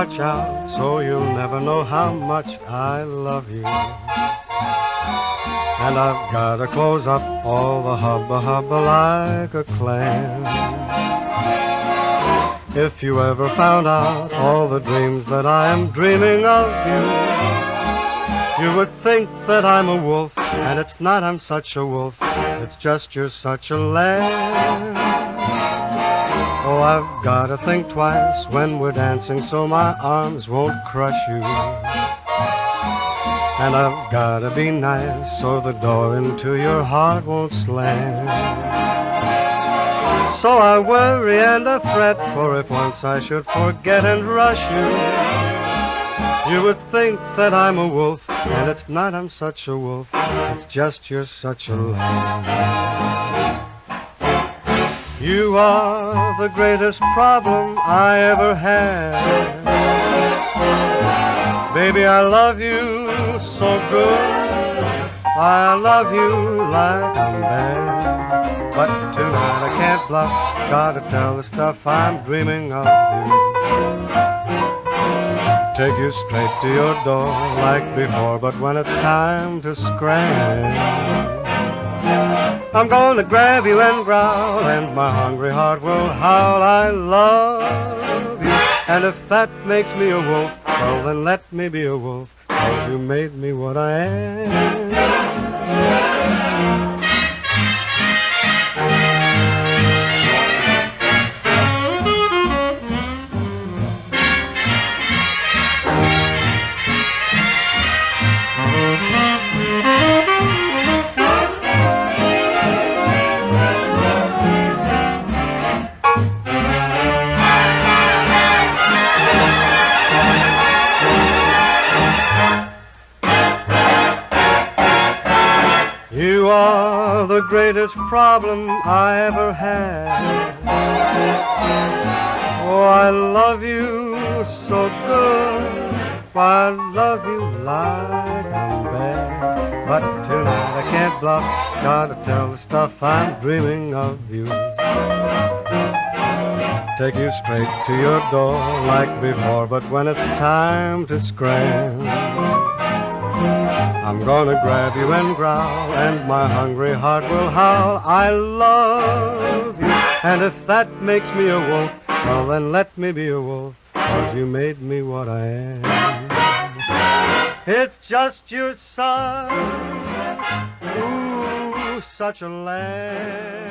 watch out so you'll never know how much I love you. And I've gotta close up all the hubba like a clam. If you ever found out all the dreams that I am dreaming of you, you would think that I'm a wolf, and it's not I'm such a wolf, it's just you're such a lamb. Oh, I've gotta think twice when we're dancing so my arms won't crush you. And I've gotta be nice so the door into your heart won't slam. So I worry and I fret, for if once I should forget and rush you, you would think that I'm a wolf, and it's not I'm such a wolf, it's just you're such a lamb. You are the greatest problem I ever had. Baby, I love you so good, I love you like I'm bad. But tonight I can't bluff, gotta tell the stuff I'm dreaming of you. Take you straight to your door like before, but when it's time to scram, I'm gonna grab you and growl, and my hungry heart will howl, I love you. And if that makes me a wolf, well then let me be a wolf, 'cause you made me what I am. You are the greatest problem I ever had. Oh, I love you so good, I love you like I'm bad. But tonight I can't bluff, gotta tell the stuff I'm dreaming of you. Take you straight to your door like before, but when it's time to scram, I'm gonna grab you and growl, and my hungry heart will howl, I love you. And if that makes me a wolf, well then let me be a wolf, 'cause you made me what I am. It's just your son, ooh, such a lamb.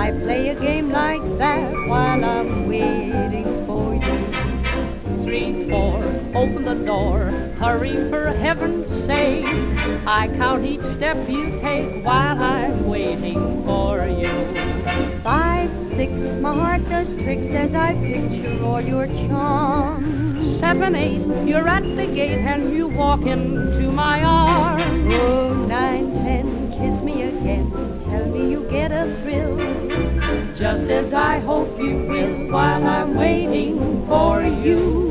I play a game like that while I'm waiting for you. 3, 4, open the door, hurry for heaven's sake. I count each step you take while I'm waiting for you. 5, 6, my heart does tricks as I picture all your charms. 7, 8, you're at the gate and you walk into my arms. Oh, 9, 10, kiss me again, tell me you get a thrill, just as I hope you will while I'm waiting for you.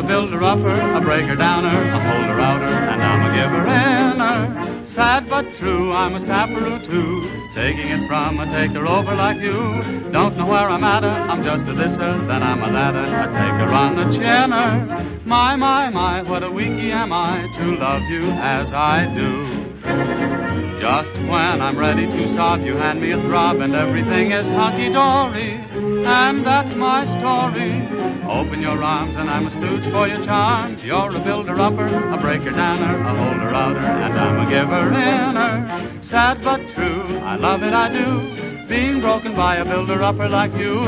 builder-upper, a breaker-downer, a holder-outer, and I'm a giver-inner. Sad but true, I'm a sapperoo too, taking it from a taker-over like you. Don't know where I'm at, I'm just a thisser, then I'm a thatter, a taker on the chinner. My, what a weakie am I to love you as I do. Just when I'm ready to sob, you hand me a throb and everything is hunky-dory. And that's my story. Open your arms and I'm a stooge for your charms. You're a builder-upper, a breaker-downer, a holder-outer, and I'm a giver-inner. Sad but true, I love it, I do, being broken by a builder-upper like you.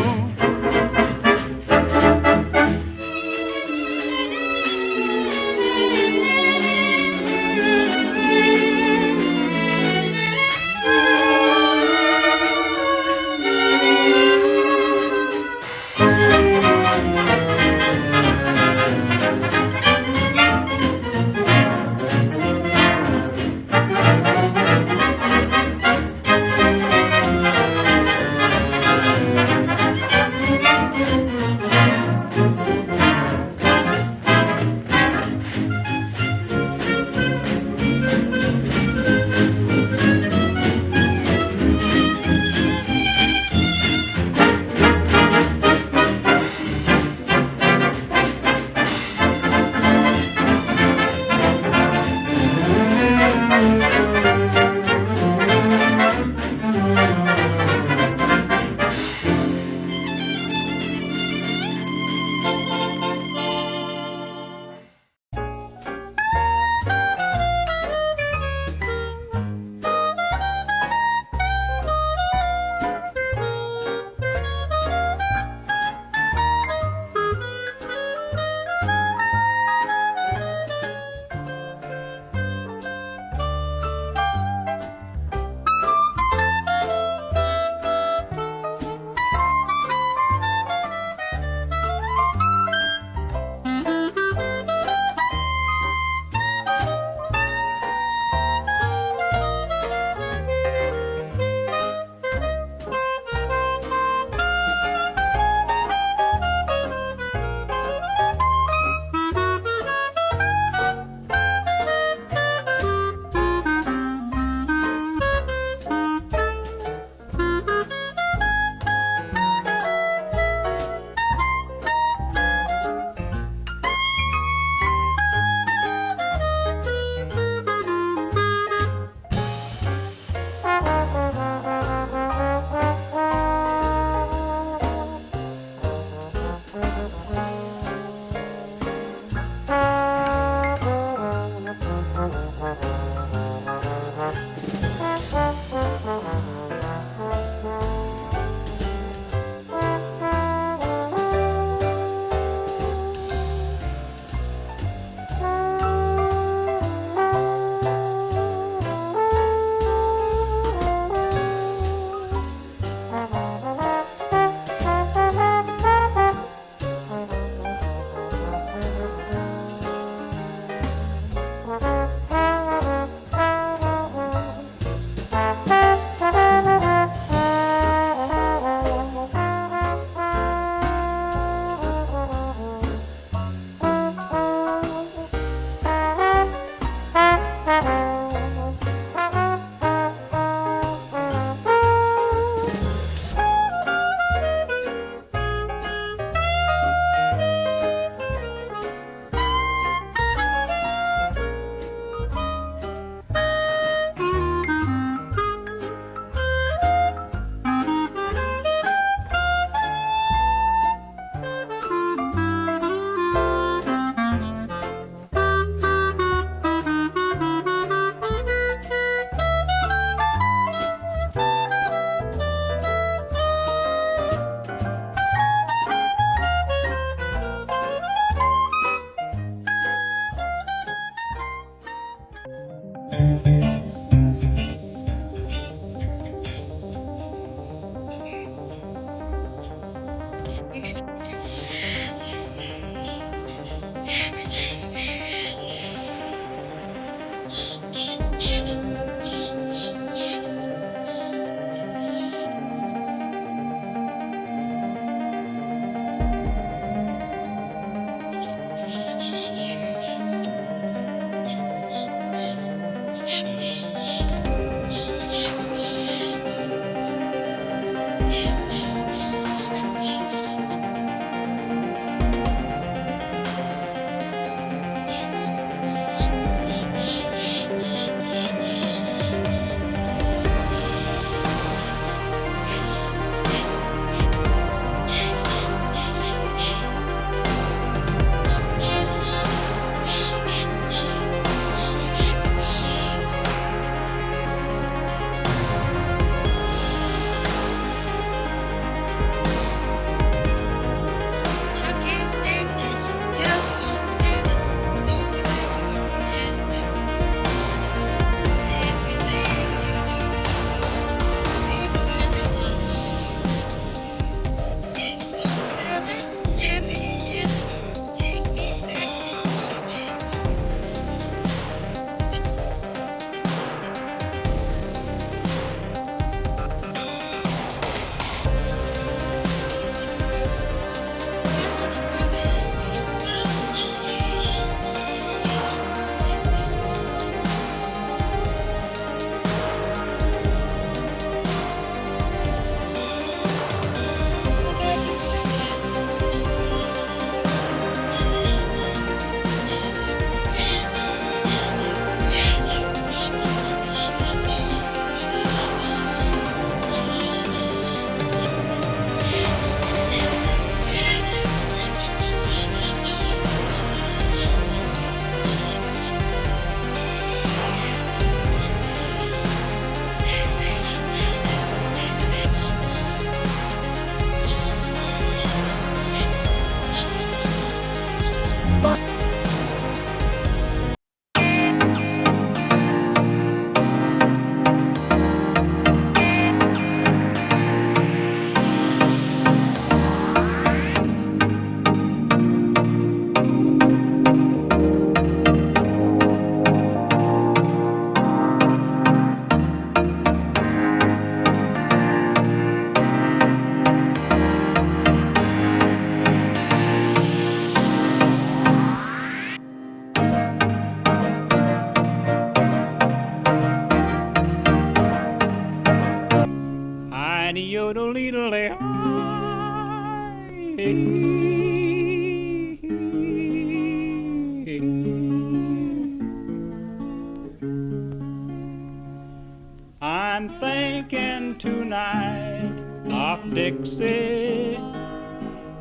I'm thinking tonight of Dixie.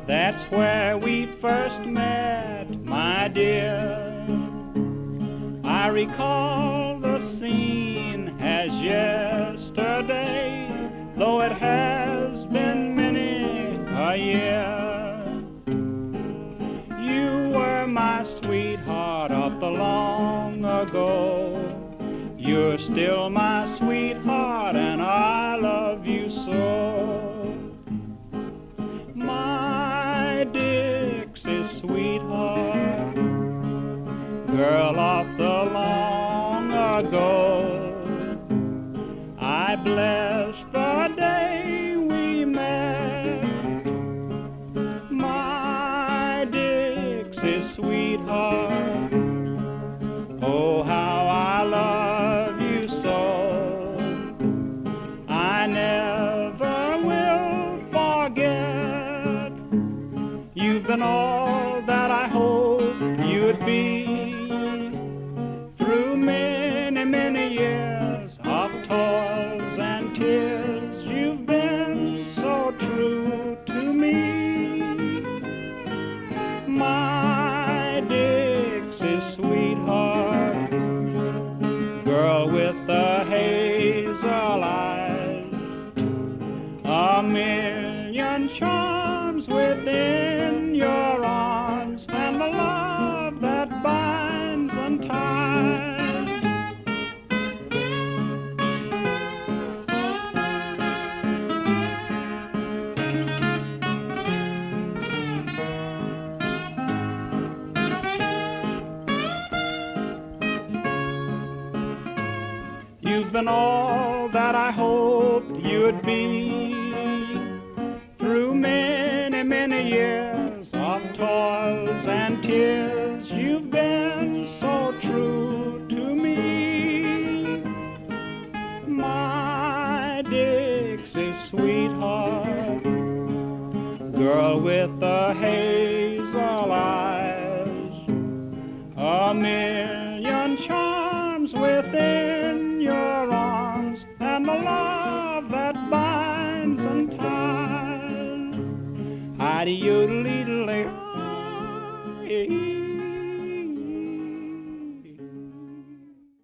That's where we first met, my dear. I recall the scene as yesterday, though it has been many a year. You were my sweetheart of the long ago. You're still my sweetheart and I love you so. My Dixie sweetheart, girl of the long ago, I bless the day we met. My Dixie sweetheart, oh how I love you so. I never will forget. You've been all that I hoped you'd be. Through many, many years of toils and tears, you've been so true to me. My Dixie sweetheart, girl with the hazel eyes, a million charms within your arms, and the love that binds and ties. You've been all that I hoped you'd be. Through many, many years of toils and tears, you've been so true to me. My Dixie sweetheart, girl with the hazel eyes, a million charms within your arms, and the love that binds and ties. Hidey-yodelay